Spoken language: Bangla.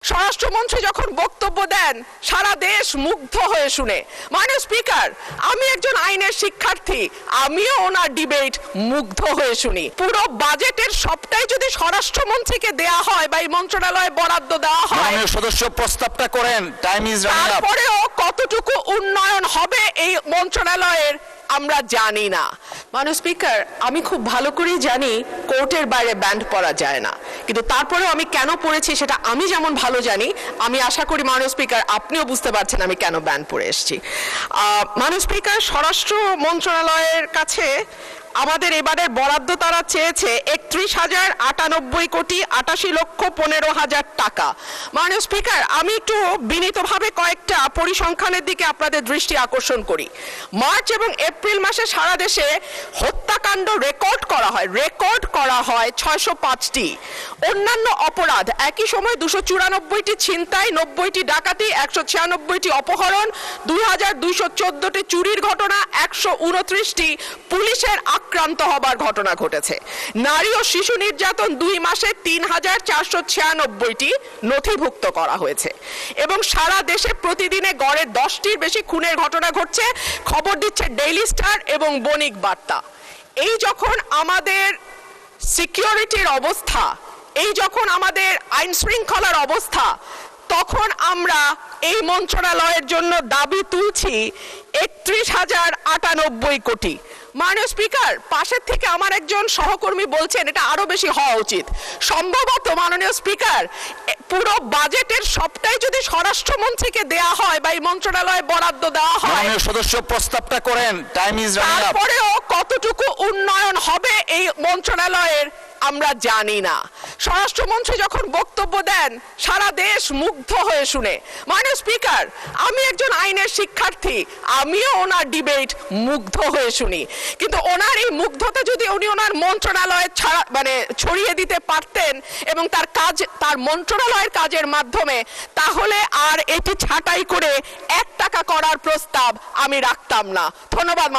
স্বরাষ্ট্রমন্ত্রী যখন বক্তব্য দেন সারা দেশ মুগ্ধ হয়ে শুনে। মাননীয় স্পিকার, আমি একজন আইনের শিক্ষার্থী, আমিও ওনার ডিবেট মুগ্ধ হয়ে শুনি। পুরো বাজেটের সবটাই যদি স্বরাষ্ট্রমন্ত্রীকে দেয়া হয় বা এই মন্ত্রণালয়ে বরাদ্দ দেওয়া হয়, মাননীয় সদস্য প্রস্তাবটা করেন, টাইম ইজ রানিং আপ। তারপরেও কতটুকু উন্নয়ন হবে এই মন্ত্রণালয়ের আমরা জানি না। মাননীয় স্পিকার, আমি খুব ভালো করেই জানি কোর্টের বাইরে ব্যান্ড পড়া যায় না, কিন্তু তারপরেও আমি কেন পড়েছি সেটা আমি যেমন ভালো জানি, আমি আশা করি মাননীয় স্পিকার আপনিও বুঝতে পারছেন আমি কেন ব্যান্ড পড়ে এসেছি। মাননীয় স্পিকার, স্বরাষ্ট্র মন্ত্রণালয়ের কাছে আমাদের এবারের বরাদ্দ তারা চেয়েছে ৩১,০৯৮ কোটি ৮৮,১৫,০০০ টাকা। মাননীয় স্পিকার, আমি একটু বিনীতভাবে কয়েকটা পরিসংখ্যানের দিকে আপনাদের দৃষ্টি আকর্ষণ করি। মার্চ এবং এপ্রিল মাসে সারা দেশে হত্যাকাণ্ড রেকর্ড করা হয় ৬০৫টি। অন্যান্য অপরাধ একই সময় ২৯৪টি ছিনতাই, ৯০টি ডাকাতি, ১৯৬টি অপহরণ, ২,২১৪টি চুরির ঘটনা, ১২৯টি পুলিশের আক্রান্ত হবার ঘটনা ঘটেছে। নারী ও শিশু নির্যাতন ২ মাসে ৩,৪৯৬টি নথিভুক্ত করা হয়েছে এবং সারা দেশে প্রতিদিনে গড়ে 10টির বেশি খুনের ঘটনা ঘটছে, খবর দিচ্ছে ডেইলি স্টার এবং বণিক বার্তা। এই যখন আমাদের সিকিউরিটির অবস্থা, এই যখন আমাদের আইন শৃঙ্খলার অবস্থা, তখন আমরা এই মন্ত্রণালয়ের জন্য দাবি তুলছি ৩১,০৯৮ কোটি। মাননীয় স্পিকার, পাশের থেকে আমার একজন সহকর্মী বলছেন এটা আরো বেশি হওয়া উচিত। সম্ভবত মাননীয় স্পিকার, পুরো বাজেটের সবটাই যদি স্বরাষ্ট্রমন্ত্রীকে দেয়া হয় বা এই মন্ত্রণালয়ে বরাদ্দ দেওয়া হয়, মাননীয় সদস্য প্রস্তাবটা করেন, টাইম ইজ রানিং আপ। তারপরেও কতটুকু উন্নয়ন হবে এই মন্ত্রণালয়ের আমরা জানি না। স্বরাষ্ট্রমন্ত্রী যখন বক্তব্য দেন সারা দেশ মুগ্ধ হয়ে শুনে। মাননীয় স্পিকার, আমি একজন আইনের শিক্ষার্থী, আমিও ওনার ডিবেট মুগ্ধ হয়ে শুনি, কিন্তু ওনার এই মুগ্ধতা যদি উনি ওনার মন্ত্রণালয়ে ছড়িয়ে দিতে পারতেন এবং তার মন্ত্রণালয়ের কাজের মাধ্যমে, তাহলে আর এটি ছাঁটাই করে 1 টাকা করার প্রস্তাব আমি রাখতাম না। ধন্যবাদ।